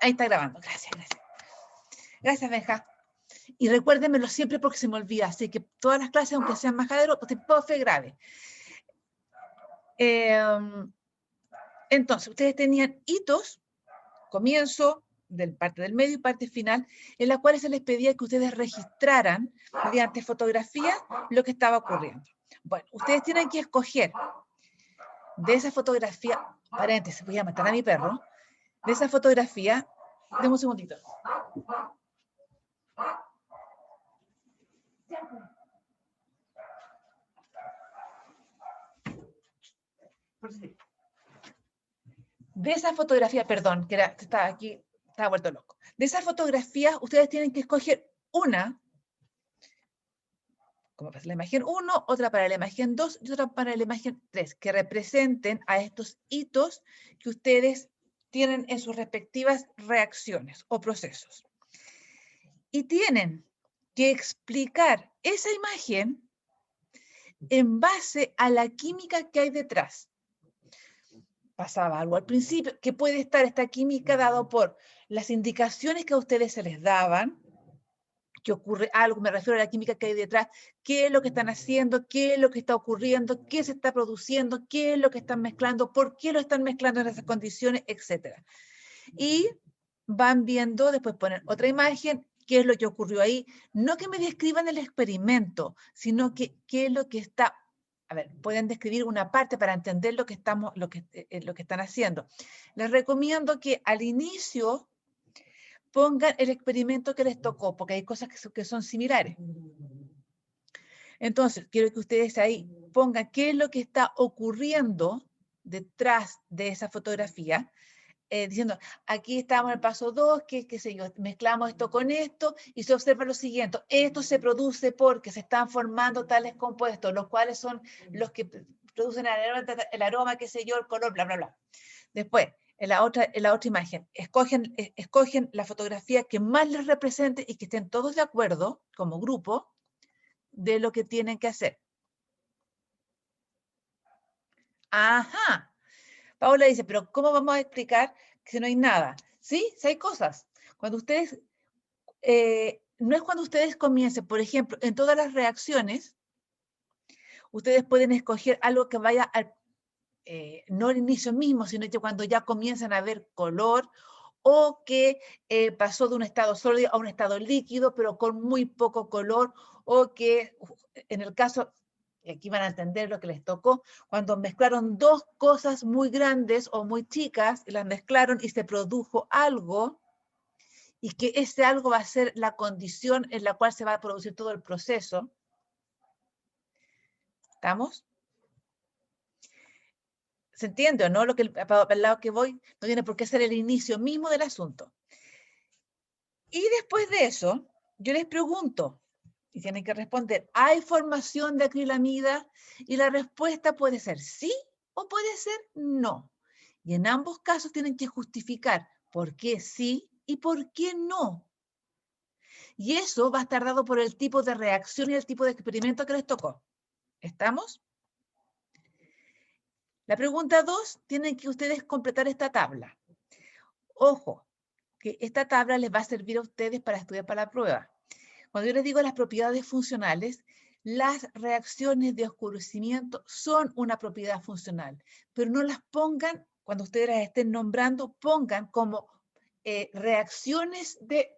Ahí está grabando. Gracias, gracias. Gracias, Benja. Y recuérdenmelo siempre porque se me olvida. Así que todas las clases, aunque sean majadero, profe grave. Entonces, ustedes tenían hitos, comienzo, parte del medio y parte final, en las cuales se les pedía que ustedes registraran mediante fotografía lo que estaba ocurriendo. Bueno, ustedes tienen que escoger de esa fotografía, paréntesis, voy a matar a mi perro, de esa fotografía, deme un segundito. De esa fotografía, perdón, que estaba aquí, estaba vuelto loco. De esa fotografía, ustedes tienen que escoger una, como para la imagen 1, otra para la imagen 2 y otra para la imagen 3, que representen a estos hitos que ustedes tienen en sus respectivas reacciones o procesos. Y tienen que explicar esa imagen en base a la química que hay detrás. Pasaba algo al principio, que puede estar esta química dado por las indicaciones que a ustedes se les daban, que ocurre algo, me refiero a la química que hay detrás, qué es lo que están haciendo, qué es lo que está ocurriendo, qué se está produciendo, qué es lo que están mezclando, por qué lo están mezclando en esas condiciones, etc. Y van viendo, después ponen otra imagen, qué es lo que ocurrió ahí, no que me describan el experimento, sino que qué es lo que está. A ver, pueden describir una parte para entender lo que están haciendo. Les recomiendo que al inicio pongan el experimento que les tocó, porque hay cosas que son similares. Entonces, quiero que ustedes ahí pongan qué es lo que está ocurriendo detrás de esa fotografía, diciendo, aquí estamos en el paso 2, qué sé yo, mezclamos esto con esto, y se observa lo siguiente, esto se produce porque se están formando tales compuestos, los cuales son los que producen el aroma, qué sé yo, el color, bla, bla, bla. Después, en la otra imagen, escogen la fotografía que más les represente y que estén todos de acuerdo, como grupo, de lo que tienen que hacer. Ajá. Paola dice, pero ¿cómo vamos a explicar que si no hay nada? Sí, sí hay cosas. Cuando ustedes, no es cuando ustedes comiencen, por ejemplo, en todas las reacciones, ustedes pueden escoger algo que vaya al, no al inicio mismo, sino que cuando ya comienzan a ver color, o que pasó de un estado sólido a un estado líquido, pero con muy poco color, o que en el caso, y aquí van a entender lo que les tocó, cuando mezclaron dos cosas muy grandes o muy chicas, las mezclaron y se produjo algo, y que ese algo va a ser la condición en la cual se va a producir todo el proceso. ¿Estamos? ¿Se entiende o no? Para el lado que voy no tiene por qué ser el inicio mismo del asunto. Y después de eso, yo les pregunto, y tienen que responder, ¿hay formación de acrilamida? Y la respuesta puede ser sí o puede ser no. Y en ambos casos tienen que justificar por qué sí y por qué no. Y eso va a estar dado por el tipo de reacción y el tipo de experimento que les tocó. ¿Estamos? La pregunta 2, tienen que ustedes completar esta tabla. Ojo, que esta tabla les va a servir a ustedes para estudiar para la prueba. Cuando yo les digo las propiedades funcionales, las reacciones de oscurecimiento son una propiedad funcional, pero no las pongan, cuando ustedes las estén nombrando, pongan como reacciones de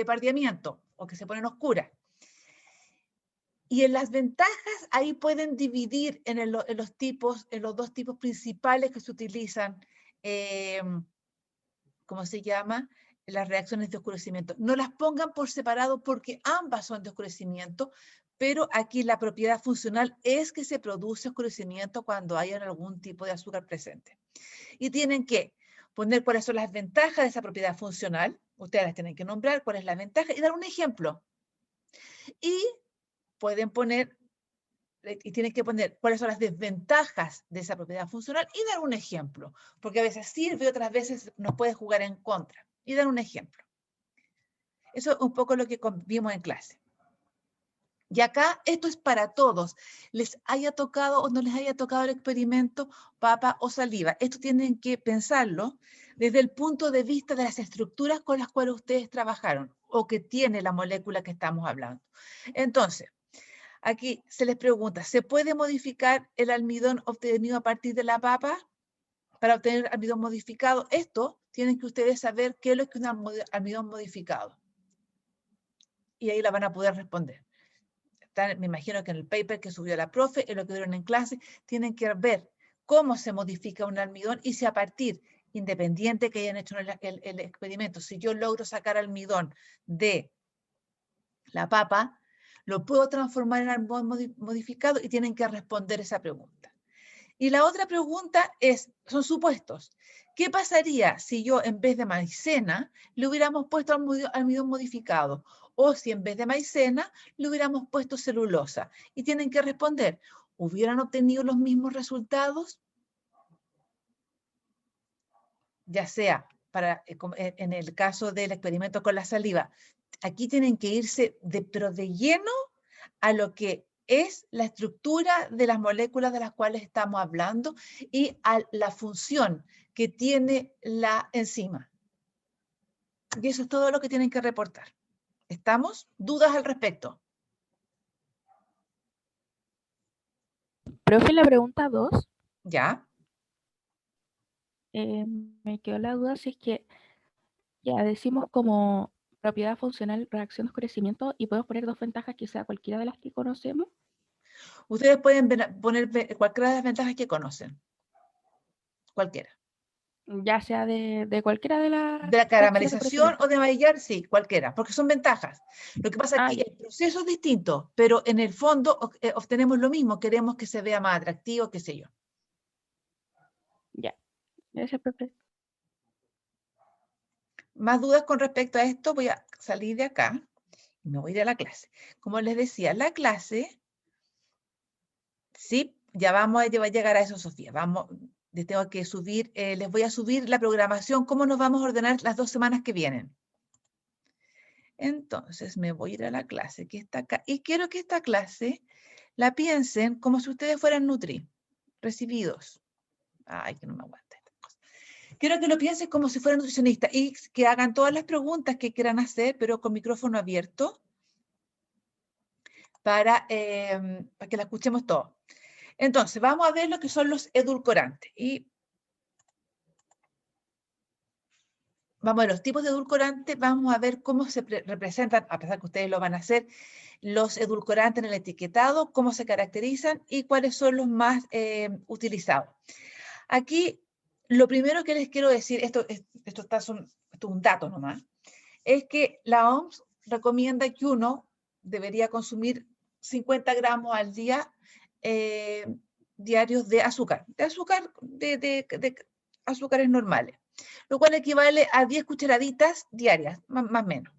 pardeamiento o que se ponen oscuras. Y en las ventajas, ahí pueden dividir en los dos tipos principales que se utilizan, ¿cómo se llama? Las reacciones de oscurecimiento. No las pongan por separado porque ambas son de oscurecimiento, pero aquí la propiedad funcional es que se produce oscurecimiento cuando hay algún tipo de azúcar presente. Y tienen que poner cuáles son las ventajas de esa propiedad funcional, ustedes las tienen que nombrar, cuál es la ventaja y dar un ejemplo. Y pueden poner, y tienen que poner cuáles son las desventajas de esa propiedad funcional y dar un ejemplo, porque a veces sirve y otras veces nos puede jugar en contra. Y dar un ejemplo. Eso es un poco lo que vimos en clase. Y acá esto es para todos, les haya tocado o no les haya tocado el experimento papa o saliva. Esto tienen que pensarlo desde el punto de vista de las estructuras con las cuales ustedes trabajaron o que tiene la molécula que estamos hablando. Entonces, aquí se les pregunta, ¿se puede modificar el almidón obtenido a partir de la papa para obtener almidón modificado? Esto tienen que ustedes saber qué es lo que es un almidón modificado. Y ahí la van a poder responder. Me imagino que en el paper que subió la profe, en lo que vieron en clase, tienen que ver cómo se modifica un almidón y si a partir, independiente que hayan hecho el experimento, si yo logro sacar almidón de la papa, lo puedo transformar en almidón modificado y tienen que responder esa pregunta. Y la otra pregunta son supuestos. ¿Qué pasaría si yo en vez de maicena le hubiéramos puesto almidón modificado? O si en vez de maicena le hubiéramos puesto celulosa. Y tienen que responder, ¿hubieran obtenido los mismos resultados? Ya sea en el caso del experimento con la saliva. Aquí tienen que irse pero de lleno a lo que es la estructura de las moléculas de las cuales estamos hablando y a la función que tiene la enzima. Y eso es todo lo que tienen que reportar. ¿Estamos? ¿Dudas al respecto? Profe, la pregunta 2, ¿Ya? me quedó la duda si es que ya decimos como propiedad funcional reacción de oscurecimiento y podemos poner 2 ventajas que sea cualquiera de las que conocemos. Ustedes pueden poner cualquiera de las ventajas que conocen. Cualquiera. Ya sea de cualquiera de las De la reacciones de caramelización oscurecimiento. o de amarillar, sí, cualquiera, porque son ventajas. Lo que pasa es Ah, que ya, el proceso es distinto, pero en el fondo obtenemos lo mismo, queremos que se vea más atractivo, qué sé yo. ya. Gracias, profe. Más dudas con respecto a esto, voy a salir de acá y me voy a ir a la clase. Como les decía, la clase, sí, ya vamos a llegar a eso, Sofía. Les tengo que subir, les voy a subir la programación, cómo nos vamos a ordenar las 2 semanas que vienen. Entonces me voy a ir a la clase que está acá y quiero que esta clase la piensen como si ustedes fueran Nutri, recibidos. Ay, que no me aguanta esta cosa. Quiero que lo piensen como si fueran nutricionistas y que hagan todas las preguntas que quieran hacer, pero con micrófono abierto para que la escuchemos todos. Entonces, vamos a ver lo que son los edulcorantes. Y vamos a ver los tipos de edulcorantes, vamos a ver cómo se representan, a pesar que ustedes lo van a hacer, los edulcorantes en el etiquetado, cómo se caracterizan y cuáles son los más utilizados. Aquí, lo primero que les quiero decir, esto es un dato nomás, es que la OMS recomienda que uno debería consumir 50 gramos al día diarios de azúcar, de azúcares normales, lo cual equivale a 10 cucharaditas diarias, más o menos.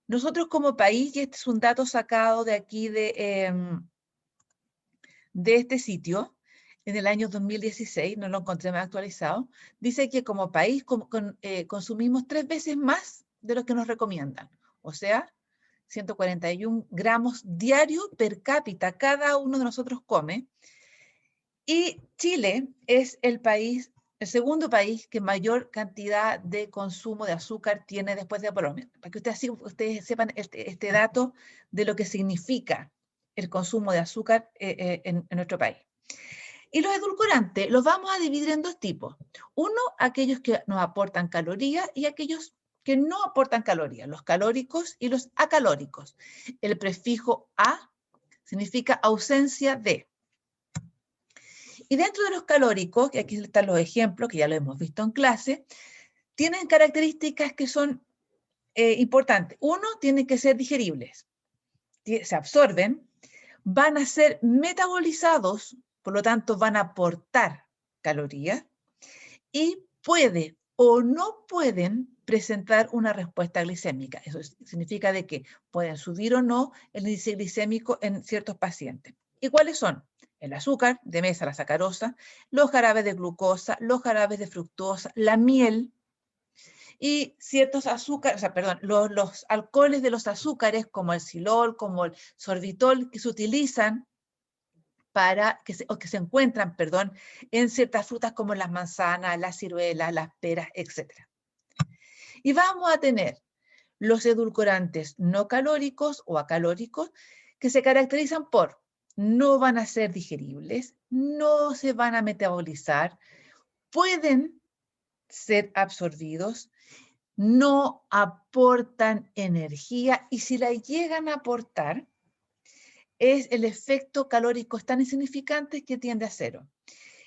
Nosotros como país, y este es un dato sacado de aquí de este sitio, en el año 2016, no lo encontré más actualizado, dice que como país consumimos 3 veces más de lo que nos recomiendan. O sea, 141 gramos diarios per cápita cada uno de nosotros come. Y Chile es el segundo país que mayor cantidad de consumo de azúcar tiene después de Colombia. Para que ustedes sepan este dato de lo que significa el consumo de azúcar en nuestro país. Y los edulcorantes los vamos a dividir en 2 tipos. Uno, aquellos que nos aportan calorías y aquellos que no aportan calorías, los calóricos y los acalóricos. El prefijo a significa ausencia de. Y dentro de los calóricos, que aquí están los ejemplos, que ya lo hemos visto en clase, tienen características que son importantes. Uno, tienen que ser digeribles, se absorben, van a ser metabolizados, por lo tanto van a aportar calorías, y puede o no pueden presentar una respuesta glicémica. Eso significa de que pueden subir o no el índice glicémico en ciertos pacientes. ¿Y cuáles son? El azúcar, de mesa, la sacarosa, los jarabes de glucosa, los jarabes de fructosa, la miel y ciertos azúcares, o sea, perdón, los alcoholes de los azúcares, como el xilol, como el sorbitol, que se utilizan o que se encuentran, perdón, en ciertas frutas como las manzanas, las ciruelas, las peras, etc. Y vamos a tener los edulcorantes no calóricos o acalóricos, que se caracterizan por no van a ser digeribles, no se van a metabolizar, pueden ser absorbidos, no aportan energía y si la llegan a aportar, es el efecto calórico es tan insignificante que tiende a cero.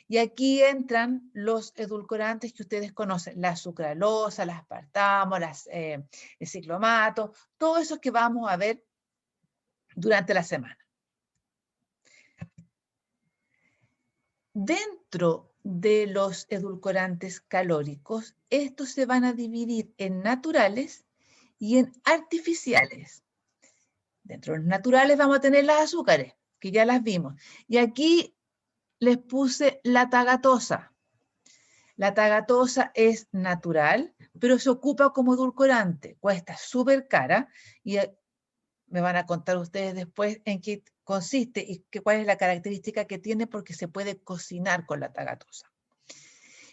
Y aquí entran los edulcorantes que ustedes conocen, la sucralosa, las aspartamo, el ciclomato, todo eso que vamos a ver durante la semana. Dentro de los edulcorantes calóricos, estos se van a dividir en naturales y en artificiales. Dentro de los naturales vamos a tener las azúcares, que ya las vimos. Y aquí les puse la tagatosa. La tagatosa es natural, pero se ocupa como edulcorante. Cuesta súper cara y me van a contar ustedes después en qué consiste y cuál es la característica que tiene porque se puede cocinar con la tagatosa.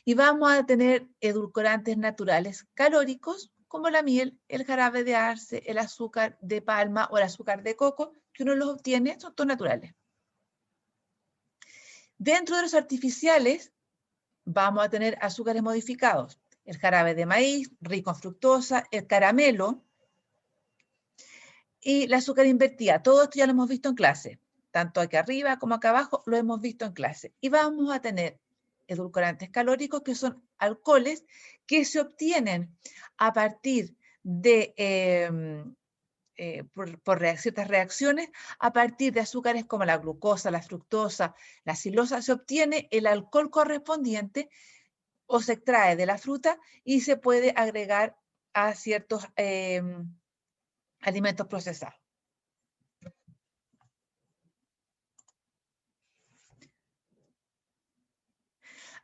Y vamos a tener edulcorantes naturales calóricos como la miel, el jarabe de arce, el azúcar de palma o el azúcar de coco, que uno los obtiene, son todos naturales. Dentro de los artificiales vamos a tener azúcares modificados, el jarabe de maíz, rico en fructosa, el caramelo y la azúcar invertida. Todo esto ya lo hemos visto en clase, tanto aquí arriba como acá abajo lo hemos visto en clase. Y vamos a tener edulcorantes calóricos que son alcoholes que se obtienen a partir de, ciertas reacciones, a partir de azúcares como la glucosa, la fructosa, la silosa, se obtiene el alcohol correspondiente o se extrae de la fruta y se puede agregar a ciertos alimentos procesados.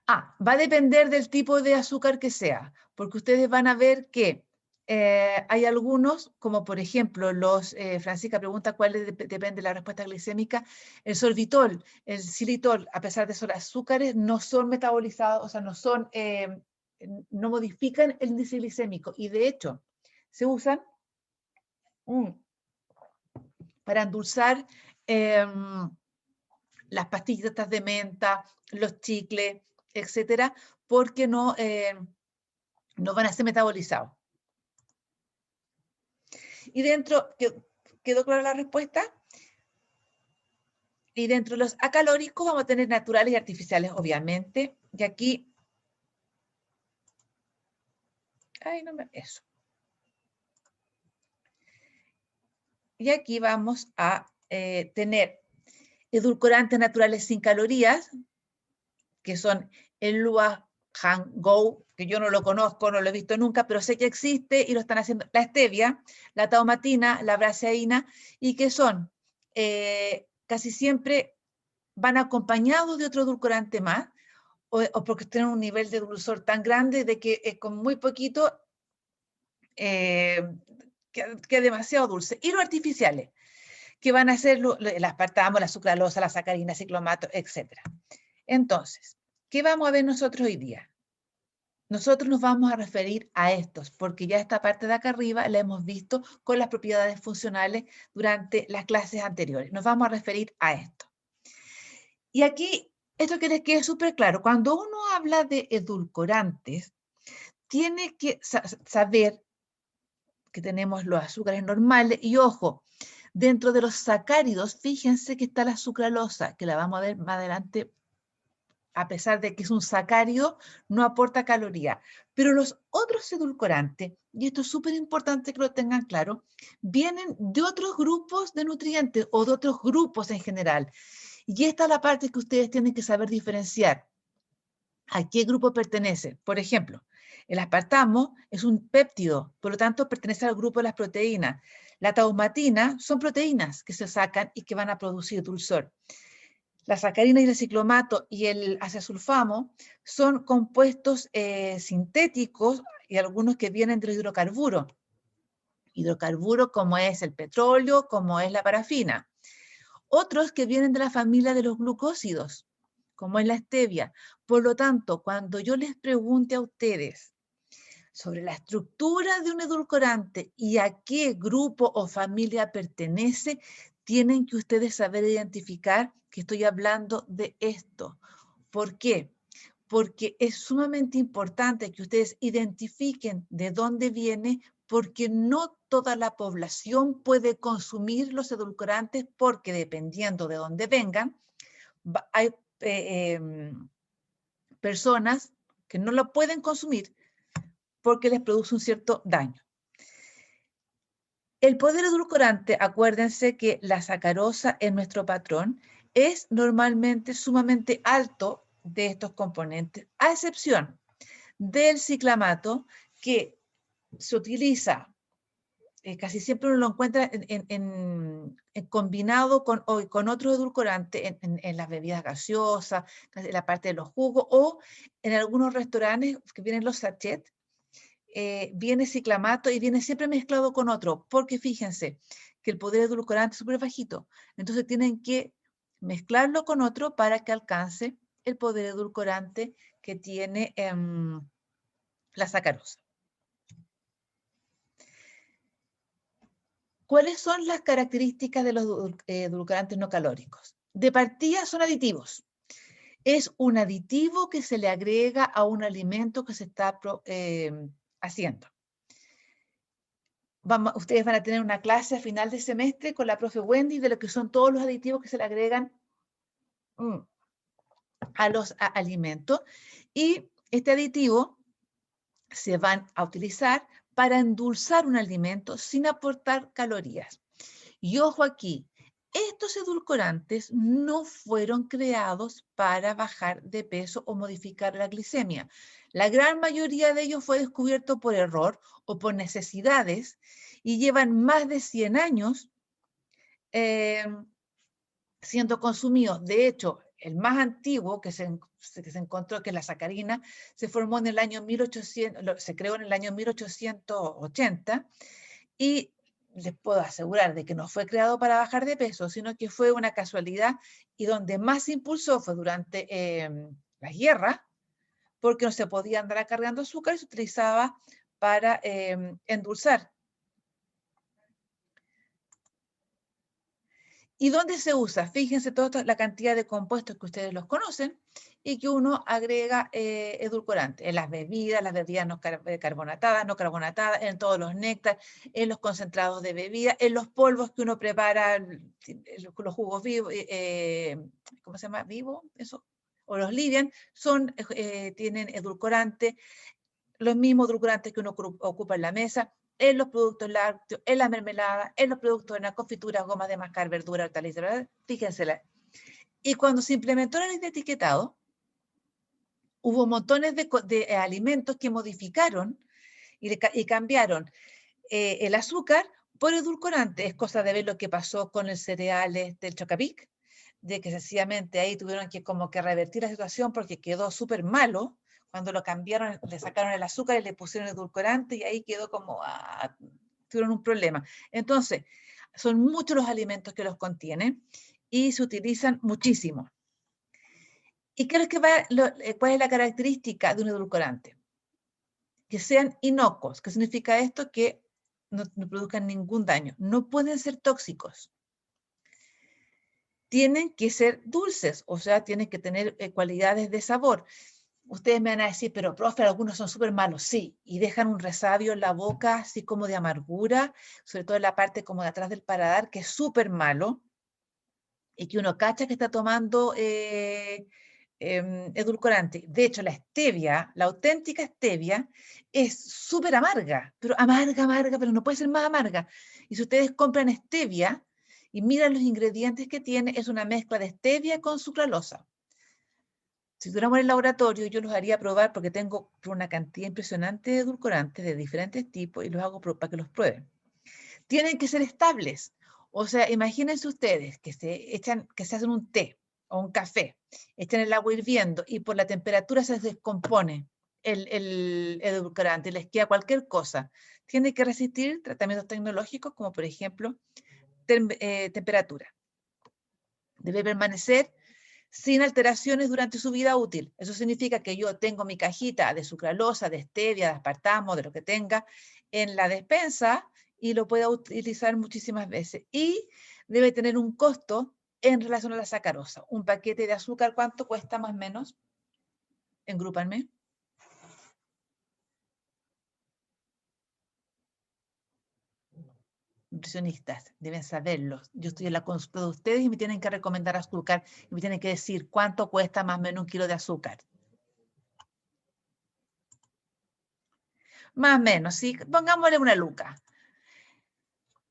Va a depender del tipo de azúcar que sea, porque ustedes van a ver que hay algunos, como por ejemplo Francisca pregunta cuál depende de la respuesta glicémica, el sorbitol, el xilitol, a pesar de ser azúcares, no son metabolizados, o sea, no modifican el índice glicémico, y de hecho se usan para endulzar las pastillitas de menta, los chicles, etcétera, porque no van a ser metabolizados. Y dentro, ¿quedó clara la respuesta? Y dentro de los acalóricos vamos a tener naturales y artificiales, obviamente. Y aquí, eso. Y aquí vamos a tener edulcorantes naturales sin calorías, que son el Luo-Han-Go, que yo no lo conozco, no lo he visto nunca, pero sé que existe y lo están haciendo, la stevia, la taumatina, la braseína, y que son, casi siempre van acompañados de otro edulcorante más, o porque tienen un nivel de dulzor tan grande de que con muy poquito queda demasiado dulce. Y los artificiales, que van a ser el aspartamo, la sucralosa, la sacarina, ciclomato, etc. Entonces, ¿qué vamos a ver nosotros hoy día? Nosotros nos vamos a referir a estos, porque ya esta parte de acá arriba la hemos visto con las propiedades funcionales durante las clases anteriores. Nos vamos a referir a esto. Y aquí, esto que les quede súper claro, cuando uno habla de edulcorantes, tiene que saber que tenemos los azúcares normales y ojo, dentro de los sacáridos, fíjense que está la sucralosa, que la vamos a ver más adelante. A pesar de que es un sacárido, no aporta caloría. Pero los otros edulcorantes, y esto es súper importante que lo tengan claro, vienen de otros grupos de nutrientes o de otros grupos en general. Y esta es la parte que ustedes tienen que saber diferenciar. ¿A qué grupo pertenece? Por ejemplo, el aspartamo es un péptido, por lo tanto pertenece al grupo de las proteínas. La taumatina son proteínas que se sacan y que van a producir dulzor. La sacarina y el ciclomato y el acesulfamo son compuestos sintéticos y algunos que vienen de los hidrocarburos. Hidrocarburos como es el petróleo, como es la parafina. Otros que vienen de la familia de los glucósidos, como es la stevia. Por lo tanto, cuando yo les pregunte a ustedes sobre la estructura de un edulcorante y a qué grupo o familia pertenece, tienen que ustedes saber identificar que estoy hablando de esto. ¿Por qué? Porque es sumamente importante que ustedes identifiquen de dónde viene, porque no toda la población puede consumir los edulcorantes, porque dependiendo de dónde vengan, hay personas que no lo pueden consumir porque les produce un cierto daño. El poder edulcorante, acuérdense que la sacarosa en nuestro patrón es normalmente sumamente alto de estos componentes, a excepción del ciclamato, que se utiliza, casi siempre uno lo encuentra en combinado con otro edulcorante en las bebidas gaseosas, en la parte de los jugos, o en algunos restaurantes que vienen los sachets, viene ciclamato y viene siempre mezclado con otro, porque fíjense que el poder edulcorante es súper bajito, entonces tienen que mezclarlo con otro para que alcance el poder edulcorante que tiene la sacarosa. ¿Cuáles son las características de los edulcorantes no calóricos? De partida son aditivos. Es un aditivo que se le agrega a un alimento que se está haciendo. Ustedes van a tener una clase a final de semestre con la profe Wendy de lo que son todos los aditivos que se le agregan a los alimentos. Y este aditivo se van a utilizar para endulzar un alimento sin aportar calorías. Y ojo aquí, estos edulcorantes no fueron creados para bajar de peso o modificar la glicemia. La gran mayoría de ellos fue descubierto por error o por necesidades y llevan más de 100 años siendo consumidos. De hecho, el más antiguo que se encontró, que es la sacarina, se formó en el año 1800, se creó en el año 1880 y les puedo asegurar de que no fue creado para bajar de peso, sino que fue una casualidad y donde más se impulsó fue durante las guerras, porque no se podía andar cargando azúcar y se utilizaba para endulzar. ¿Y dónde se usa? Fíjense toda la cantidad de compuestos que ustedes los conocen y que uno agrega edulcorante en las bebidas no carbonatadas, no carbonatadas, en todos los néctares, en los concentrados de bebida, en los polvos que uno prepara, los jugos vivos, ¿cómo se llama? ¿Vivo? Eso. O los Livian, tienen edulcorante, los mismos edulcorantes que uno ocupa en la mesa, en los productos lácteos, en la mermelada, en los productos de la confitura, gomas de mascar, verdura, hortalizas, fíjense. Y cuando se implementó el etiquetado, hubo montones de alimentos que modificaron y cambiaron el azúcar por edulcorante. Es cosa de ver lo que pasó con el cereal del Chocapic, de que sencillamente ahí tuvieron que como que revertir la situación porque quedó súper malo. Cuando lo cambiaron, le sacaron el azúcar y le pusieron edulcorante y ahí quedó como, tuvieron un problema. Entonces, son muchos los alimentos que los contienen y se utilizan muchísimo. ¿Y cuál es la característica de un edulcorante? Que sean inocuos. ¿Qué significa esto? Que no produzcan ningún daño. No pueden ser tóxicos. Tienen que ser dulces, o sea, tienen que tener cualidades de sabor. Ustedes me van a decir, pero profe, algunos son súper malos. Sí, y dejan un resabio en la boca, así como de amargura, sobre todo en la parte como de atrás del paladar, que es súper malo, y que uno cacha que está tomando edulcorante. De hecho, la stevia, la auténtica stevia, es súper amarga, pero amarga, pero no puede ser más amarga. Y si ustedes compran stevia y miran los ingredientes que tiene, es una mezcla de stevia con sucralosa. Si tuviéramos en el laboratorio, yo los haría probar porque tengo una cantidad impresionante de edulcorantes de diferentes tipos y los hago para que los prueben. Tienen que ser estables. O sea, imagínense ustedes que se hacen un té o un café, echan el agua hirviendo y por la temperatura se descompone. el edulcorante, les queda cualquier cosa. Tiene que resistir tratamientos tecnológicos como por ejemplo temperatura. Debe permanecer sin alteraciones durante su vida útil. Eso significa que yo tengo mi cajita de sucralosa, de stevia, de aspartamo, de lo que tenga, en la despensa y lo pueda utilizar muchísimas veces. Y debe tener un costo en relación a la sacarosa. Un paquete de azúcar, ¿cuánto cuesta más o menos? Engrúpanme. Nutricionistas, deben saberlo. Yo estoy en la consulta de ustedes y me tienen que recomendar azúcar y me tienen que decir cuánto cuesta más o menos 1 kilo de azúcar. Más o menos, ¿sí? Pongámosle una luca.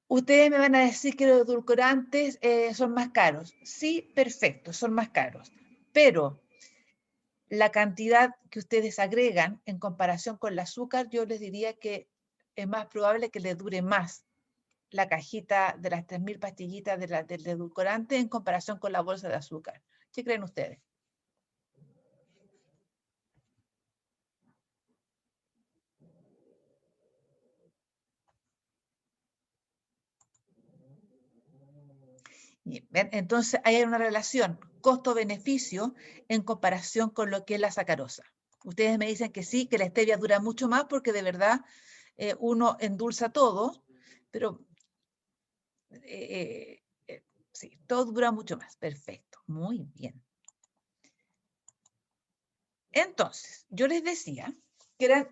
Ustedes me van a decir que los edulcorantes son más caros. Sí, perfecto, son más caros. Pero la cantidad que ustedes agregan en comparación con el azúcar, yo les diría que es más probable que les dure más la cajita de las 3.000 pastillitas del edulcorante en comparación con la bolsa de azúcar. ¿Qué creen ustedes? Entonces, hay una relación costo-beneficio en comparación con lo que es la sacarosa. Ustedes me dicen que sí, que la stevia dura mucho más porque de verdad uno endulza todo, pero sí, todo dura mucho más. Perfecto, muy bien. Entonces, yo les decía que,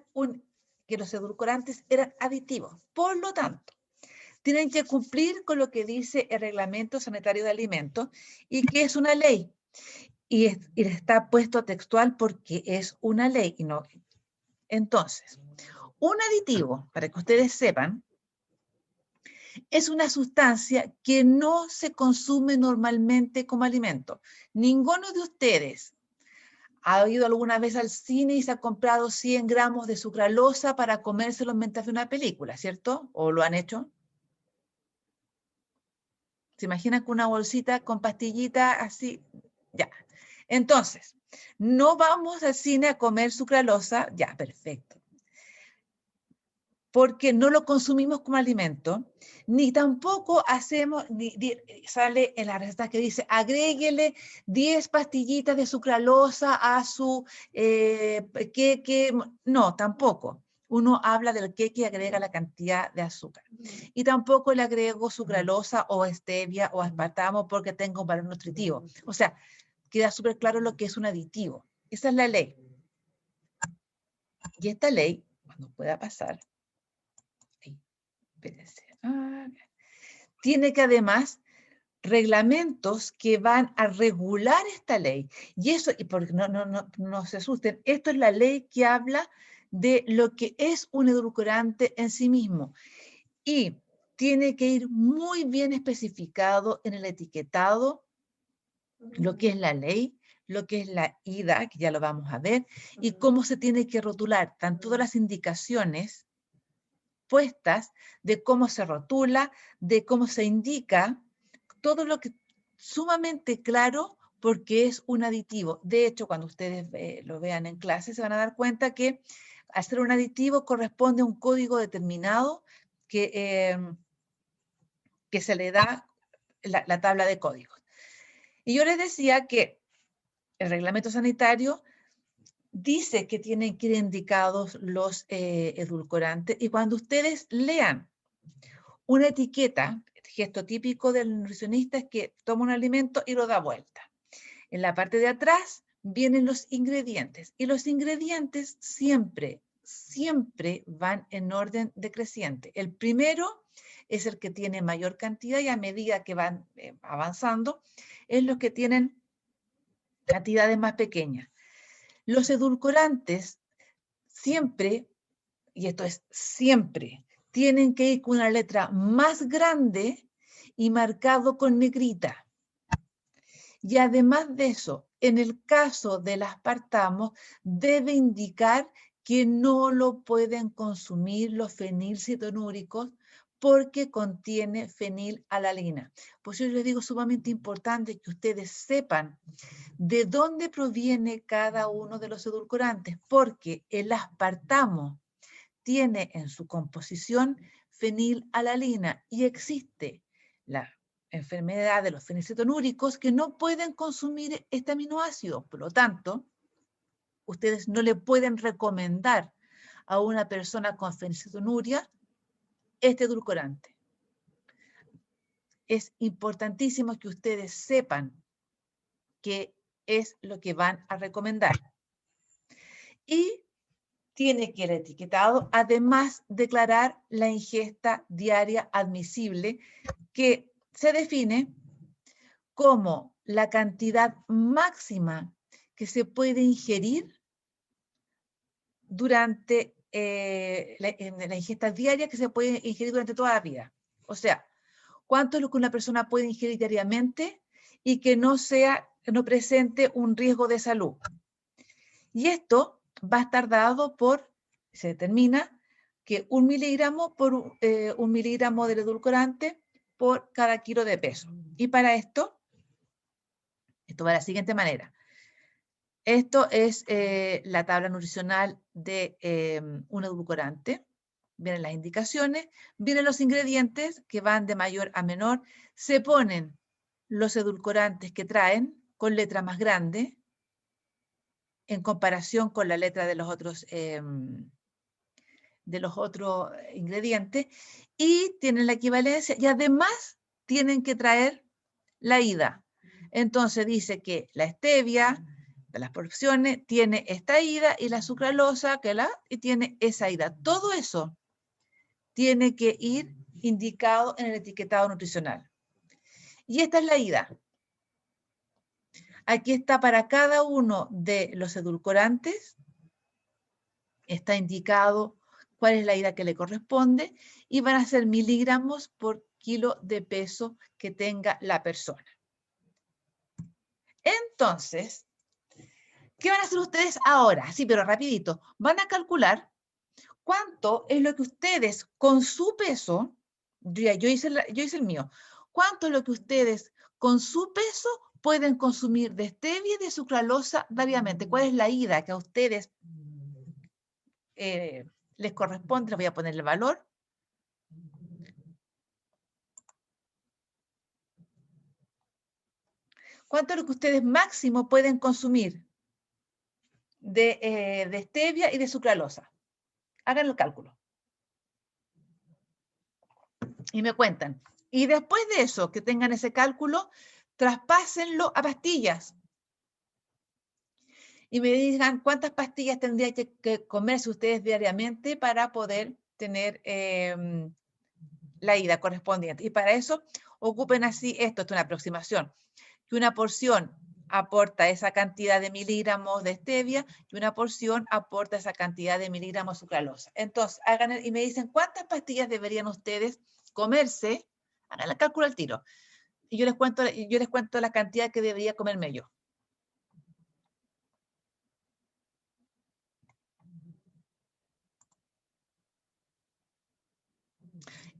que los edulcorantes eran aditivos. Por lo tanto, tienen que cumplir con lo que dice el Reglamento Sanitario de Alimentos y que es una ley. Y está puesto textual porque es una ley. Y no. Entonces, un aditivo, para que ustedes sepan, es una sustancia que no se consume normalmente como alimento. Ninguno de ustedes ha ido alguna vez al cine y se ha comprado 100 gramos de sucralosa para comérselo mientras ve una película, ¿cierto? ¿O lo han hecho? ¿Se imaginan con una bolsita con pastillita así? Ya. Entonces, no vamos al cine a comer sucralosa, ya, perfecto. Porque no lo consumimos como alimento, ni tampoco hacemos, sale en la receta que dice, agréguele 10 pastillitas de sucralosa a su queque. No, tampoco. Uno habla del queque y agrega la cantidad de azúcar. Y tampoco le agrego sucralosa o stevia o aspartamo porque tengo un valor nutritivo. O sea, queda súper claro lo que es un aditivo. Esa es la ley. Y esta ley, cuando pueda pasar, tiene que además reglamentos que van a regular esta ley. Y eso, y porque no se asusten, esto es la ley que habla de lo que es un edulcorante en sí mismo. Y tiene que ir muy bien especificado en el etiquetado, lo que es la ley, lo que es la IDA, que ya lo vamos a ver, y cómo se tiene que rotular. Están todas las indicaciones puestas de cómo se rotula, de cómo se indica, todo lo que sumamente claro porque es un aditivo. De hecho, cuando ustedes lo vean en clase, se van a dar cuenta que hacer un aditivo corresponde a un código determinado que se le da la tabla de códigos. Y yo les decía que el reglamento sanitario dice que tienen que ir indicados los edulcorantes y cuando ustedes lean una etiqueta, el gesto típico del nutricionista es que toma un alimento y lo da vuelta. En la parte de atrás vienen los ingredientes y los ingredientes siempre van en orden decreciente. El primero es el que tiene mayor cantidad y a medida que van avanzando es los que tienen cantidades más pequeñas. Los edulcorantes siempre, y esto es siempre, tienen que ir con una letra más grande y marcado con negrita. Y además de eso, en el caso del aspartamo, debe indicar que no lo pueden consumir los fenilcetonúricos porque contiene fenilalanina. Por eso yo les digo, sumamente importante que ustedes sepan de dónde proviene cada uno de los edulcorantes, porque el aspartamo tiene en su composición fenilalanina y existe la enfermedad de los fenilcetonúricos que no pueden consumir este aminoácido. Por lo tanto, ustedes no le pueden recomendar a una persona con fenilcetonuria este edulcorante. Es importantísimo que ustedes sepan qué es lo que van a recomendar. Y tiene que el etiquetado además declarar la ingesta diaria admisible, que se define como la cantidad máxima que se puede ingerir durante la ingesta diaria que se puede ingerir durante toda la vida. O sea, cuánto es lo que una persona puede ingerir diariamente y que no presente un riesgo de salud. Y esto va a estar dado se determina que 1 miligramo por 1 miligramo del edulcorante por cada kilo de peso. Y para esto va de la siguiente manera. Esto es la tabla nutricional de un edulcorante. Vienen las indicaciones, vienen los ingredientes que van de mayor a menor. Se ponen los edulcorantes que traen con letra más grande en comparación con la letra de los otros ingredientes, y tienen la equivalencia, y además tienen que traer la ida. Entonces dice que la stevia, de las porciones, tiene esta ida, y la sucralosa, y tiene esa ida. Todo eso tiene que ir indicado en el etiquetado nutricional. Y esta es la ida. Aquí está para cada uno de los edulcorantes, está indicado cuál es la ida que le corresponde, y van a ser miligramos por kilo de peso que tenga la persona. Entonces, ¿qué van a hacer ustedes ahora? Sí, pero rapidito. Van a calcular cuánto es lo que ustedes con su peso, yo hice el mío, cuánto es lo que ustedes con su peso pueden consumir de stevia y de sucralosa diariamente. ¿Cuál es la ida que a ustedes les corresponde? Les voy a poner el valor. ¿Cuánto es lo que ustedes máximo pueden consumir de stevia y de sucralosa? Hagan el cálculo. Y me cuentan. Y después de eso, que tengan ese cálculo, traspásenlo a pastillas. Y me digan cuántas pastillas tendrían que comerse ustedes diariamente para poder tener la ida correspondiente. Y para eso ocupen así esto es una aproximación, que una porción aporta esa cantidad de miligramos de stevia y una porción aporta esa cantidad de miligramos de sucralosa. Entonces, y me dicen cuántas pastillas deberían ustedes comerse, hagan el cálculo al tiro. Y yo les cuento la cantidad que debería comerme yo.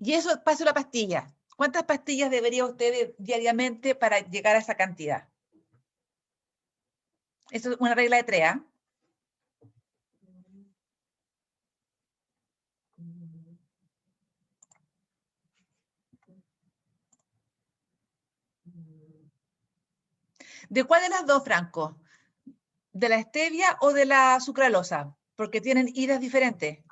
Y eso pasa la pastilla. ¿Cuántas pastillas debería usted diariamente para llegar a esa cantidad? Eso es una regla de 3, ¿eh? ¿De cuál de las dos, Franco? ¿De la stevia o de la sucralosa? Porque tienen idas diferentes.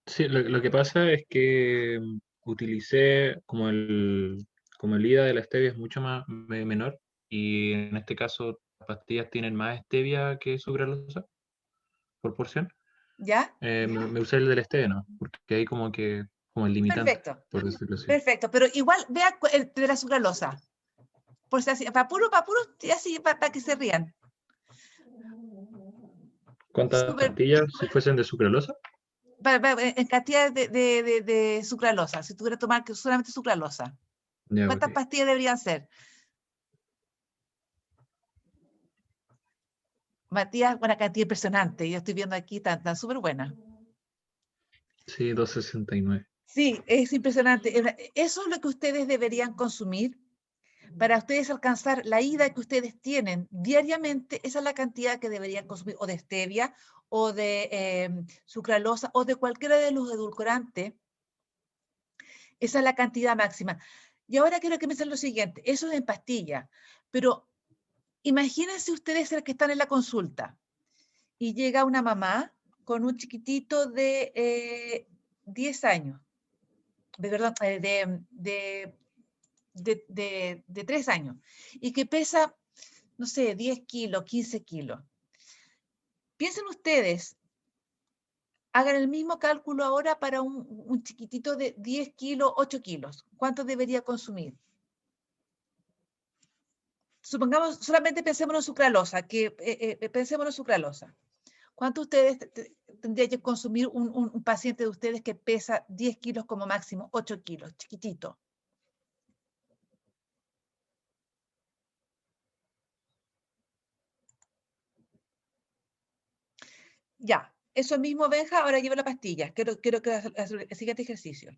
Sí, lo que pasa es que utilicé como el IDA de la stevia es mucho más menor, y en este caso las pastillas tienen más stevia que sucralosa por porción. ¿Ya? Me usé el de la stevia, ¿no? Porque ahí como el limitante, Perfecto. por decirlo así. Perfecto, pero igual vea el de la sucralosa. Por si así, para puro, así, para que se rían. ¿Cuántas pastillas si fuesen de sucralosa? En cantidad de sucralosa, si tuviera que tomar solamente sucralosa. Ya, ¿Cuántas ok. pastillas deberían ser? Matías, una cantidad impresionante. Yo estoy viendo aquí, tan súper buena. Sí, 269. Sí, es impresionante. Eso es lo que ustedes deberían consumir para ustedes alcanzar la ida que ustedes tienen diariamente. Esa es la cantidad que deberían consumir, o de stevia, o de sucralosa, o de cualquiera de los edulcorantes. Esa es la cantidad máxima. Y ahora quiero que piensen lo siguiente, eso es en pastilla, pero imagínense ustedes el que están en la consulta y llega una mamá con un chiquitito de 10 años, perdón, de 3 años, y que pesa, no sé, 10 kilos, 15 kilos. Piensen ustedes, hagan el mismo cálculo ahora para un chiquitito de 10 kilos, 8 kilos. ¿Cuánto debería consumir? Supongamos, solamente pensemos en sucralosa, pensemos en sucralosa. ¿Cuánto ustedes tendría que consumir un paciente de ustedes que pesa 10 kilos como máximo, 8 kilos, chiquitito? Ya, eso mismo, Benja, ahora lleva la pastilla. Quiero que hagas el siguiente ejercicio.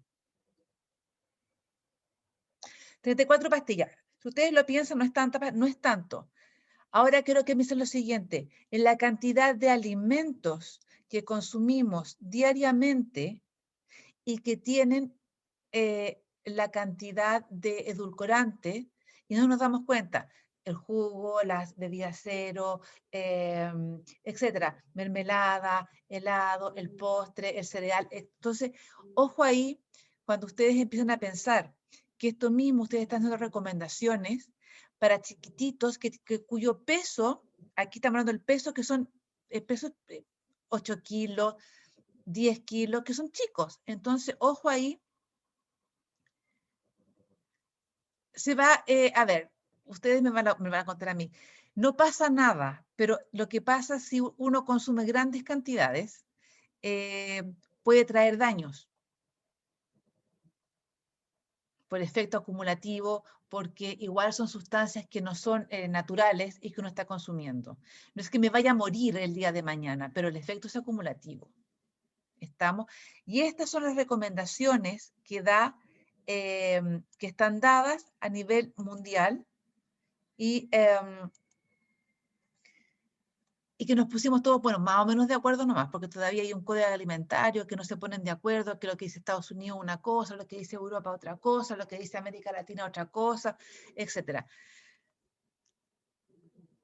34 pastillas. Si ustedes lo piensan, no es tanto. Ahora quiero que me dicen lo siguiente. En la cantidad de alimentos que consumimos diariamente y que tienen la cantidad de edulcorante, y no nos damos cuenta, el jugo, las bebidas cero, etcétera, mermelada, helado, el postre, el cereal. Entonces, ojo ahí, cuando ustedes empiezan a pensar que esto mismo ustedes están dando recomendaciones para chiquititos cuyo peso, aquí estamos hablando del peso, que son pesos 8 kilos, 10 kilos, que son chicos. Entonces, ojo ahí, se va, a ver, ustedes me van a contar a mí, no pasa nada, pero lo que pasa si uno consume grandes cantidades, puede traer daños por efecto acumulativo, porque igual son sustancias que no son naturales y que uno está consumiendo. No es que me vaya a morir el día de mañana, pero el efecto es acumulativo. ¿Estamos? Y estas son las recomendaciones que que están dadas a nivel mundial y que nos pusimos todos, bueno, más o menos de acuerdo nomás, porque todavía hay un código alimentario que no se ponen de acuerdo, que lo que dice Estados Unidos una cosa, lo que dice Europa otra cosa, lo que dice América Latina otra cosa, etc.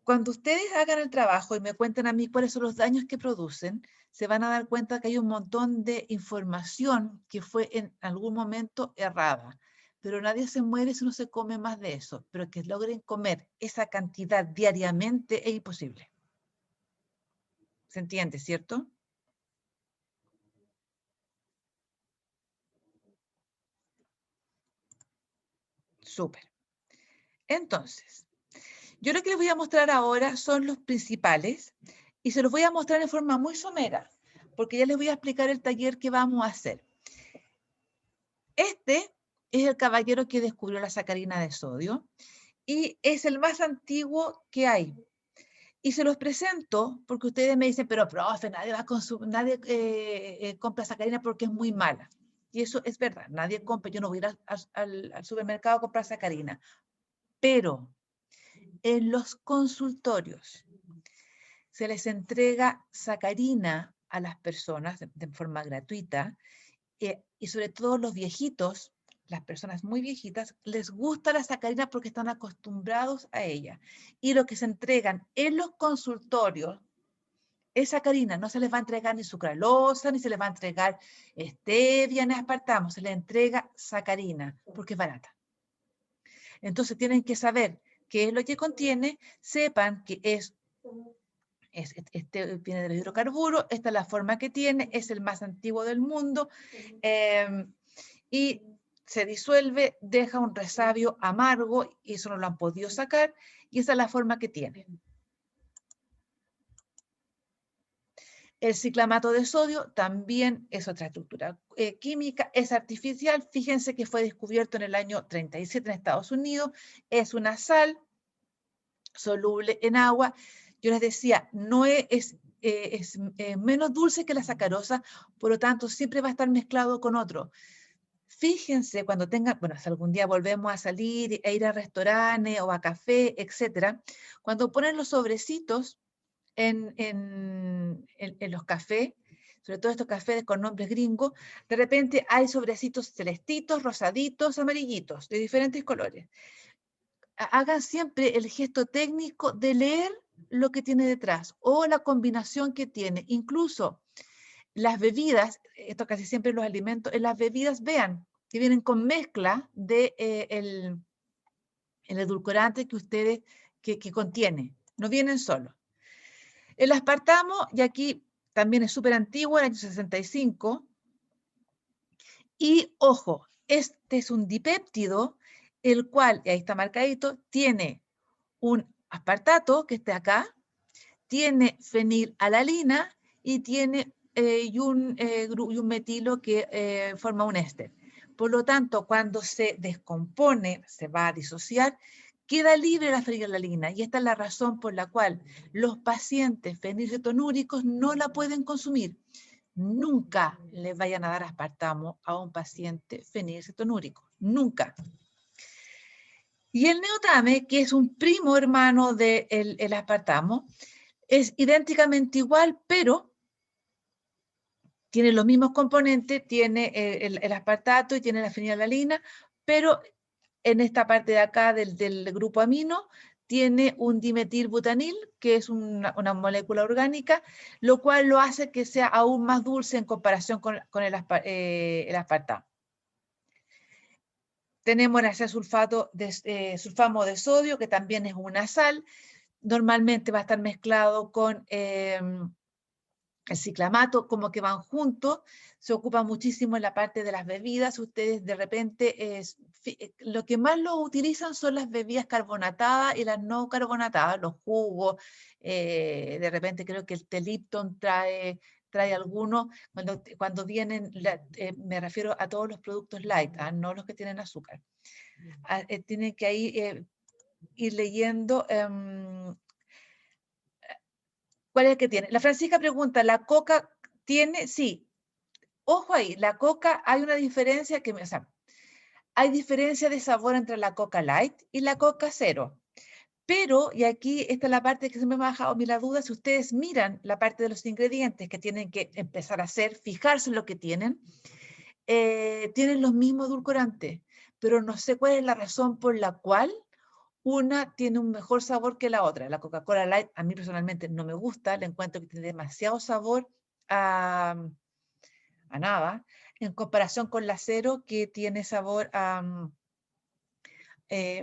Cuando ustedes hagan el trabajo y me cuenten a mí cuáles son los daños que producen, se van a dar cuenta que hay un montón de información que fue en algún momento errada. Pero nadie se muere si no se come más de eso. Pero que logren comer esa cantidad diariamente es imposible. ¿Se entiende, cierto? Súper. Entonces, yo lo que les voy a mostrar ahora son los principales y se los voy a mostrar en forma muy somera, porque ya les voy a explicar el taller que vamos a hacer. Este es el caballero que descubrió la sacarina de sodio y es el más antiguo que hay. Y se los presento porque ustedes me dicen, pero profe, nadie compra sacarina porque es muy mala. Y eso es verdad, nadie compra, yo no voy a ir al supermercado a comprar sacarina. Pero en los consultorios se les entrega sacarina a las personas de forma gratuita y sobre todo los viejitos, las personas muy viejitas, les gusta la sacarina porque están acostumbrados a ella. Y lo que se entregan en los consultorios es sacarina, no se les va a entregar ni sucralosa, ni se les va a entregar stevia, ni aspartamo, se les entrega sacarina porque es barata. Entonces tienen que saber qué es lo que contiene, sepan que viene de los hidrocarburos, esta es la forma que tiene, es el más antiguo del mundo y se disuelve, deja un resabio amargo y eso no lo han podido sacar y esa es la forma que tiene. El ciclamato de sodio también es otra estructura química, es artificial. Fíjense que fue descubierto en el año 37 en Estados Unidos. Es una sal soluble en agua. Yo les decía, no es menos dulce que la sacarosa, por lo tanto siempre va a estar mezclado con otro. fíjense cuando tengan, bueno, si algún día volvemos a salir e ir a restaurantes o a café, etcétera, cuando ponen los sobrecitos en los cafés, sobre todo estos cafés con nombres gringos, de repente hay sobrecitos celestitos, rosaditos, amarillitos, de diferentes colores. Hagan siempre el gesto técnico de leer lo que tiene detrás o la combinación que tiene. Incluso las bebidas, esto casi siempre los alimentos, en las bebidas vean que vienen con mezcla de el edulcorante que ustedes, que contiene, no vienen solos. El aspartamo, y aquí también es súper antiguo, el año 65, y ojo, este es un dipéptido, el cual, y ahí está marcadito, tiene un aspartato, que está acá, tiene fenilalanina y tiene y un metilo que forma un éster. Por lo tanto, cuando se descompone, se va a disociar, queda libre la fenilalanina, y esta es la razón por la cual los pacientes fenilcetonúricos no la pueden consumir. Nunca le vayan a dar aspartamo a un paciente fenilcetonúrico, nunca. Y el neotame, que es un primo hermano del aspartamo, es idénticamente igual, pero tiene los mismos componentes, tiene el aspartato y tiene la fenilalanina, pero en esta parte de acá del grupo amino tiene un dimetilbutanil, que es una molécula orgánica, lo cual lo hace que sea aún más dulce en comparación con el aspartamo. Tenemos el sulfamo de sodio, que también es una sal. Normalmente va a estar mezclado con el ciclamato, como que van juntos. Se ocupa muchísimo en la parte de las bebidas. Ustedes de repente, lo que más lo utilizan son las bebidas carbonatadas y las no carbonatadas, los jugos. De repente creo que el té Lipton trae algunos. Cuando vienen, me refiero a todos los productos light, no los que tienen azúcar. Tienen que ahí ir leyendo cuál es el que tiene. La Francisca pregunta, ¿la coca tiene? Sí. Ojo ahí, la coca, hay una diferencia o sea, hay diferencia de sabor entre la coca light y la coca cero. Pero, y aquí esta es la parte que se me ha bajado la duda, si ustedes miran la parte de los ingredientes que tienen que empezar a hacer, fijarse en lo que tienen los mismos edulcorantes, pero no sé cuál es la razón por la cual una tiene un mejor sabor que la otra. La Coca-Cola Light a mí personalmente no me gusta, le encuentro que tiene demasiado sabor a nada, en comparación con la cero, que tiene sabor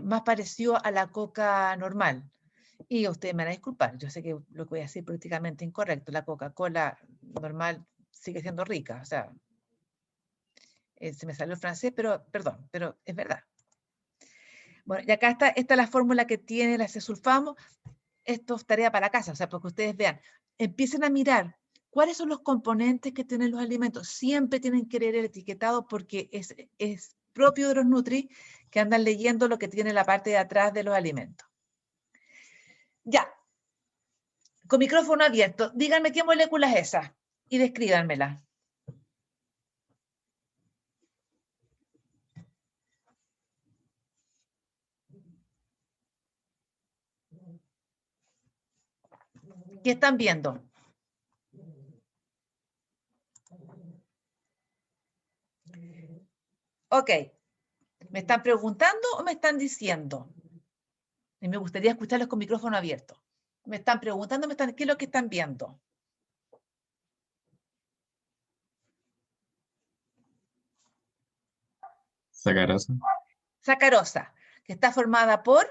más parecido a la coca normal. Y ustedes me van a disculpar, yo sé que lo que voy a decir políticamente incorrecto, la Coca-Cola normal sigue siendo rica, o sea, se me salió el francés, pero perdón, pero es verdad. Bueno, y acá esta es la fórmula que tiene el acesulfamo. Esto es tarea para la casa, o sea, para que ustedes vean. Empiecen a mirar cuáles son los componentes que tienen los alimentos. Siempre tienen que leer el etiquetado porque es propio de los Nutri que andan leyendo lo que tiene la parte de atrás de los alimentos. Ya. Con micrófono abierto, díganme qué molécula es esa y descríbanmela. ¿Qué están viendo? Ok. ¿Me están preguntando o me están diciendo? Y me gustaría escucharlos con micrófono abierto. ¿Me están preguntando? ¿Qué es lo que están viendo? Sacarosa, Sacarosa, que está formada por...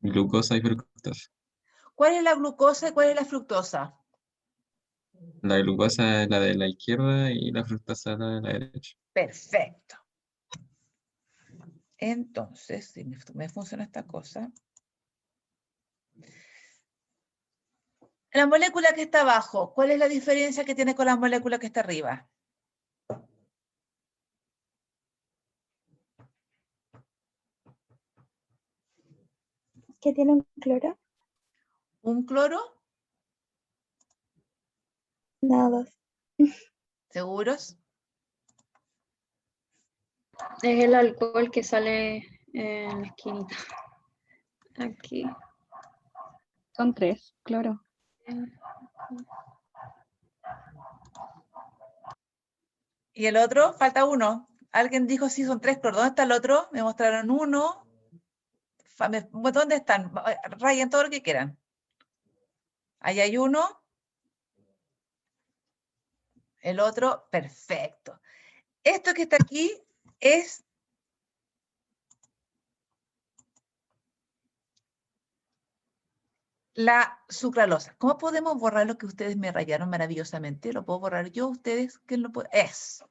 glucosa y fructosa. ¿Cuál es la glucosa y cuál es la fructosa? La glucosa es la de la izquierda y la fructosa la de la derecha. Perfecto. Entonces, si me funciona esta cosa. La molécula que está abajo, ¿cuál es la diferencia que tiene con la molécula que está arriba? ¿Qué tiene un cloro? ¿Un cloro? No, dos. ¿Seguros? Es el alcohol que sale en la esquinita. Aquí. Son 3, cloro. ¿Y el otro? Falta uno. Alguien dijo sí, son 3 cloros. ¿Dónde está el otro? Me mostraron uno. ¿Dónde están? Rayen todo lo que quieran. Ahí hay uno. El otro, perfecto. Esto que está aquí es la sucralosa. ¿Cómo podemos borrar lo que ustedes me rayaron maravillosamente? ¿Lo puedo borrar yo? ¿Ustedes? ¿Quién lo puede? Eso.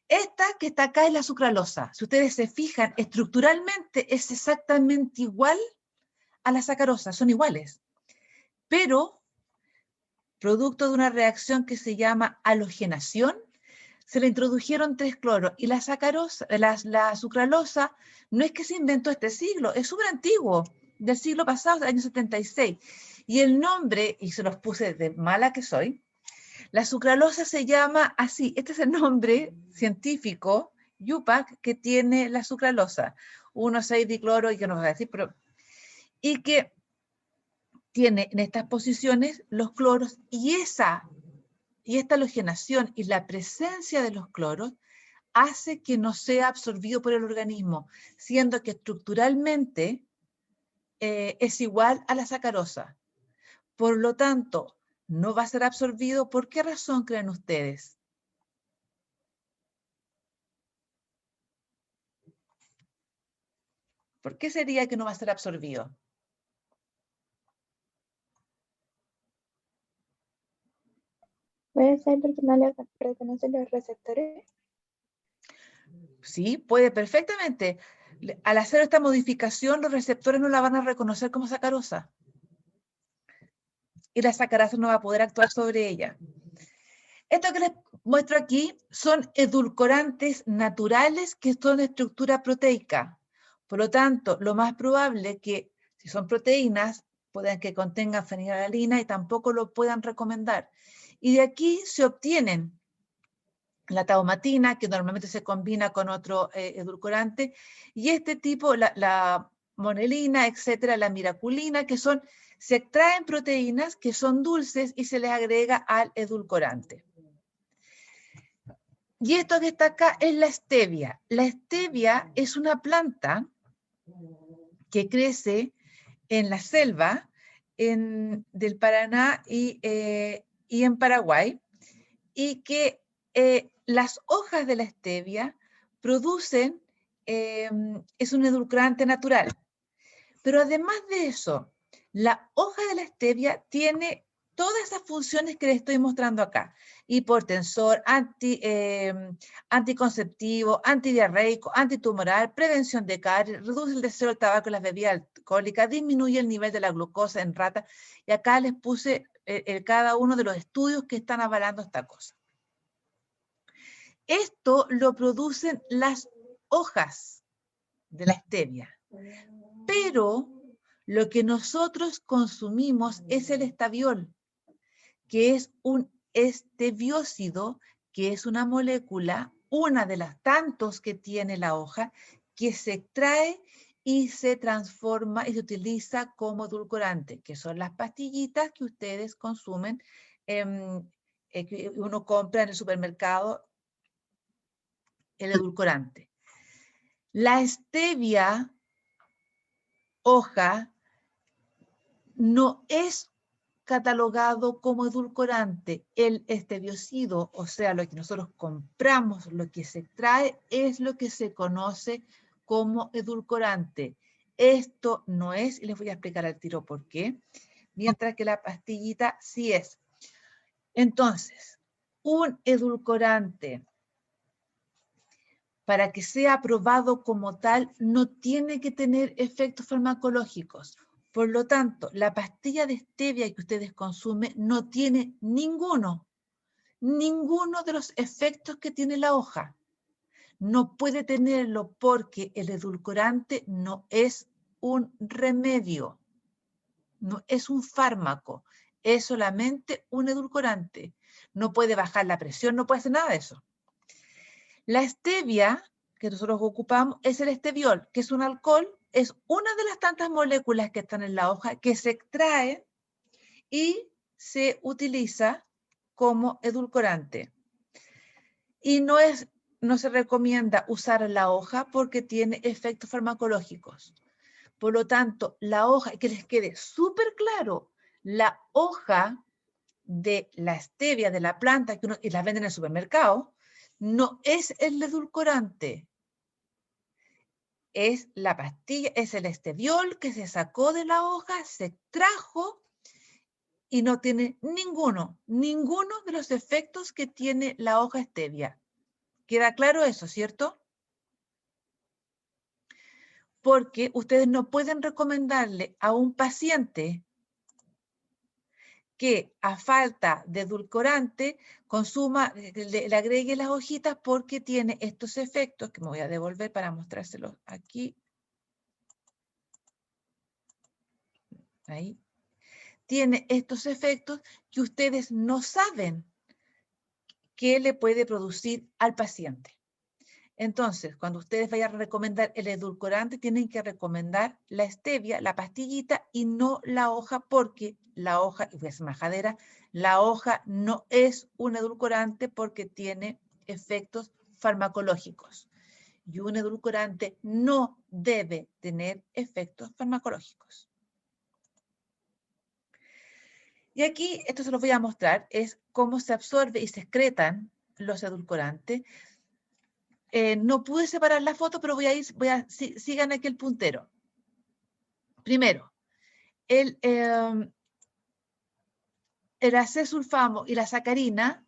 Esta que está acá es la sucralosa. Si ustedes se fijan, estructuralmente es exactamente igual a la sacarosa. Son iguales. Pero, producto de una reacción que se llama halogenación, se le introdujeron 3 cloros. Y la sacarosa, la sucralosa no es que se inventó este siglo, es súper antiguo, del siglo pasado, del año 76. Y el nombre, y se los puse de mala que soy, la sucralosa se llama así. Este es el nombre científico, UPAC, que tiene la sucralosa. 1,6-dicloro, y que no voy a decir, pero... Y que tiene en estas posiciones los cloros, y esta halogenación y la presencia de los cloros hace que no sea absorbido por el organismo, siendo que estructuralmente es igual a la sacarosa. Por lo tanto, no va a ser absorbido. ¿Por qué razón creen ustedes? ¿Por qué sería que no va a ser absorbido? ¿Puede ser porque no le reconocen los receptores? Sí, puede perfectamente. Al hacer esta modificación, los receptores no la van a reconocer como sacarosa. Y la sacarosa no va a poder actuar sobre ella. Esto que les muestro aquí son edulcorantes naturales que son de estructura proteica. Por lo tanto, lo más probable que, si son proteínas, puedan que contengan fenilalanina y tampoco lo puedan recomendar. Y de aquí se obtienen la taumatina, que normalmente se combina con otro edulcorante, y este tipo, la monelina, etcétera, la miraculina, que son, se extraen proteínas que son dulces y se les agrega al edulcorante. Y esto que está acá es la stevia. La stevia es una planta que crece en la selva del Paraná y en Paraguay, y que las hojas de la stevia producen, es un edulcorante natural. Pero además de eso, la hoja de la stevia tiene todas esas funciones que les estoy mostrando acá. Hipertensor, anticonceptivo, antidiarreico, antitumoral, prevención de caries, reduce el deseo del tabaco y las bebidas alcohólicas, disminuye el nivel de la glucosa en ratas. Y acá les puse cada uno de los estudios que están avalando esta cosa. Esto lo producen las hojas de la stevia. Pero lo que nosotros consumimos es el estaviol, que es un esteviócido, que es una molécula, una de las tantos que tiene la hoja, que se extrae y se transforma y se utiliza como edulcorante, que son las pastillitas que ustedes consumen, que uno compra en el supermercado, el edulcorante. La stevia hoja no es catalogado como edulcorante. El esteviocido, o sea, lo que nosotros compramos, lo que se extrae, es lo que se conoce como edulcorante. Esto no es, y les voy a explicar al tiro por qué, mientras que la pastillita sí es. Entonces, un edulcorante, para que sea aprobado como tal, no tiene que tener efectos farmacológicos. Por lo tanto, la pastilla de stevia que ustedes consumen no tiene ninguno de los efectos que tiene la hoja. No puede tenerlo porque el edulcorante no es un remedio, no es un fármaco, es solamente un edulcorante. No puede bajar la presión, no puede hacer nada de eso. La stevia que nosotros ocupamos es el esteviol, que es un alcohol, es una de las tantas moléculas que están en la hoja que se extrae y se utiliza como edulcorante. Y no se recomienda usar la hoja porque tiene efectos farmacológicos. Por lo tanto, la hoja, que les quede súper claro, la hoja de la stevia, de la planta, y la venden en el supermercado, no es el edulcorante. Es la pastilla, es el esteviol que se sacó de la hoja, se extrajo y no tiene ninguno de los efectos que tiene la hoja stevia. ¿Queda claro eso, cierto? Porque ustedes no pueden recomendarle a un paciente que a falta de edulcorante consuma, le agregue las hojitas porque tiene estos efectos, que me voy a devolver para mostrárselos aquí. Ahí. Tiene estos efectos que ustedes no saben qué le puede producir al paciente. Entonces, cuando ustedes vayan a recomendar el edulcorante, tienen que recomendar la stevia, la pastillita, y no la hoja, porque la hoja, y es majadera, la hoja no es un edulcorante porque tiene efectos farmacológicos. Y un edulcorante no debe tener efectos farmacológicos. Y aquí, esto se los voy a mostrar, es cómo se absorbe y se excretan los edulcorantes. No pude separar la foto, pero sigan aquí el puntero. Primero, el acesulfamo y la sacarina,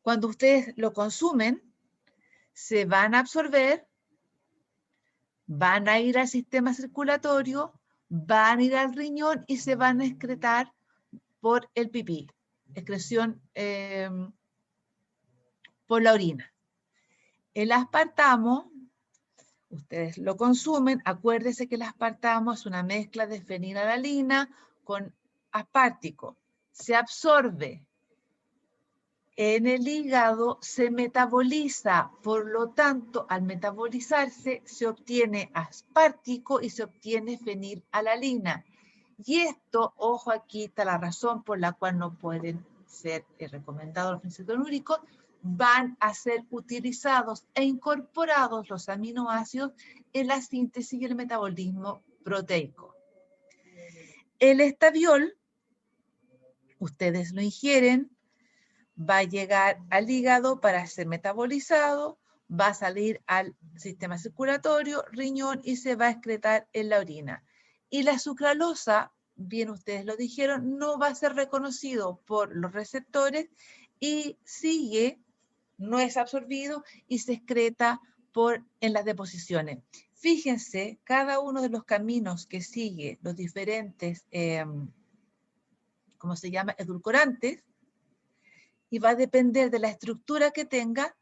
cuando ustedes lo consumen, se van a absorber, van a ir al sistema circulatorio, van a ir al riñón y se van a excretar por el pipí, excreción por la orina. El aspartamo, ustedes lo consumen, acuérdense que el aspartamo es una mezcla de fenilalanina con aspartico. Se absorbe en el hígado, se metaboliza, por lo tanto, al metabolizarse se obtiene aspartico y se obtiene fenilalanina. Y esto, ojo, aquí está la razón por la cual no pueden ser recomendados los fenilcetonúricos, van a ser utilizados e incorporados los aminoácidos en la síntesis y el metabolismo proteico. El estaviol, ustedes lo ingieren, va a llegar al hígado para ser metabolizado, va a salir al sistema circulatorio, riñón y se va a excretar en la orina. Y la sucralosa, bien ustedes lo dijeron, no va a ser reconocido por los receptores y sigue, no es absorbido y se excreta en las deposiciones. Fíjense, cada uno de los caminos que sigue los diferentes, ¿cómo se llama?, edulcorantes, y va a depender de la estructura que tenga,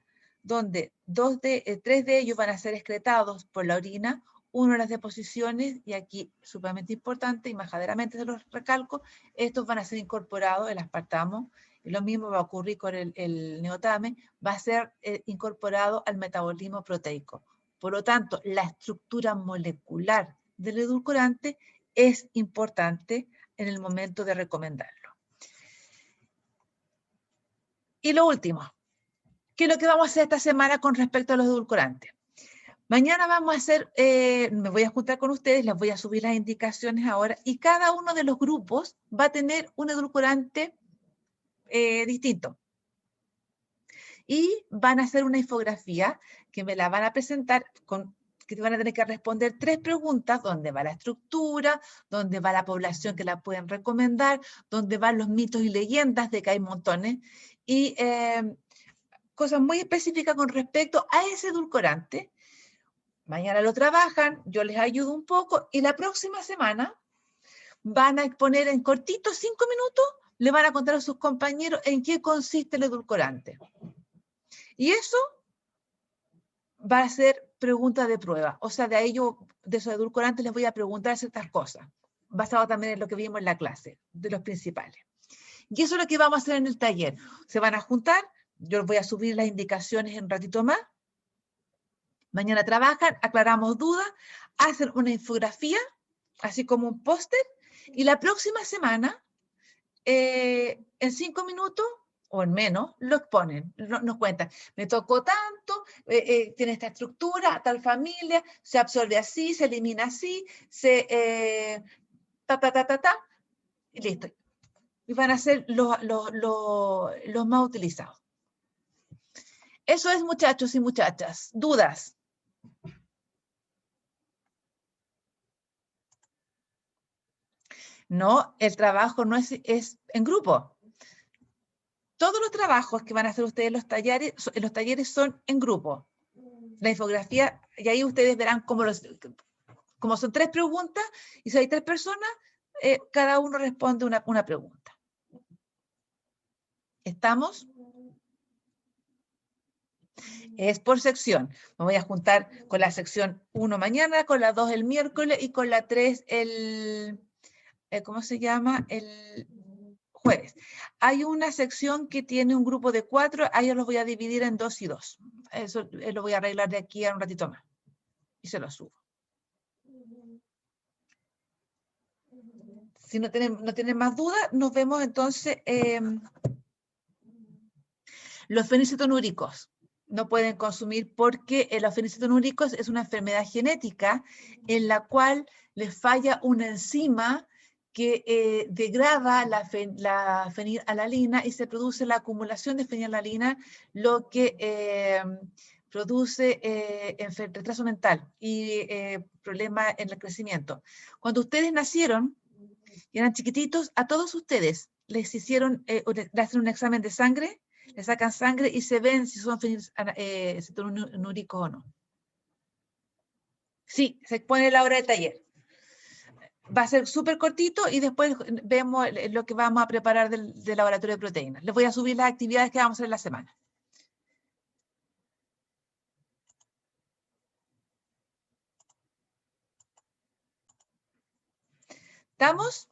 donde 3 de ellos van a ser excretados por la orina, uno en las deposiciones, y aquí sumamente importante, y majaderamente se los recalco, estos van a ser incorporados, el aspartamo, y lo mismo va a ocurrir con el neotame, va a ser incorporado al metabolismo proteico. Por lo tanto, la estructura molecular del edulcorante es importante en el momento de recomendarlo. Y lo último, ¿qué es lo que vamos a hacer esta semana con respecto a los edulcorantes? Mañana vamos a hacer, me voy a juntar con ustedes, les voy a subir las indicaciones ahora, y cada uno de los grupos va a tener un edulcorante distinto. Y van a hacer una infografía que me la van a presentar, que van a tener que responder 3 preguntas, dónde va la estructura, dónde va la población que la pueden recomendar, dónde van los mitos y leyendas, de que hay montones, y cosas muy específicas con respecto a ese edulcorante. Mañana lo trabajan, yo les ayudo un poco, y la próxima semana van a exponer en cortito, 5 minutos, le van a contar a sus compañeros en qué consiste el edulcorante. Y eso va a ser pregunta de prueba. O sea, de ahí yo, de esos edulcorantes, les voy a preguntar ciertas cosas, basado también en lo que vimos en la clase, de los principales. Y eso es lo que vamos a hacer en el taller. Se van a juntar, yo les voy a subir las indicaciones en un ratito más, Mañana trabajan, aclaramos dudas, hacen una infografía, así como un póster, y la próxima semana, en 5 minutos o en menos, lo exponen, nos cuentan. Me tocó tanto, tiene esta estructura, tal familia, se absorbe así, se elimina así, y listo. Y van a ser los más utilizados. Eso es, muchachos y muchachas. ¿Dudas? No, el trabajo no es en grupo. Todos los trabajos que van a hacer ustedes en los talleres son en grupo. La infografía, y ahí ustedes verán como son 3 preguntas, y si hay 3 personas, cada uno responde una pregunta. ¿Estamos? Es por sección. Me voy a juntar con la sección 1 mañana, con la 2 el miércoles y con la 3 ¿cómo se llama? El jueves. Hay una sección que tiene un grupo de 4, ahí los voy a dividir en 2 y 2. Eso lo voy a arreglar de aquí a un ratito más. Y se lo subo. Si no tienen más dudas, nos vemos entonces. Los fenilcetonúricos no pueden consumir porque los fenilcetonúricos es una enfermedad genética en la cual les falla una enzima que degrada la fenilalanina y se produce la acumulación de fenilalanina, lo que produce retraso mental y problemas en el crecimiento. Cuando ustedes nacieron y eran chiquititos, a todos ustedes les hicieron, le hacen un examen de sangre, le sacan sangre y se ven si son fenilcetonúricos o no. Sí, se pone la hora de taller. Va a ser súper cortito y después vemos lo que vamos a preparar del laboratorio de proteínas. Les voy a subir las actividades que vamos a hacer en la semana. ¿Estamos?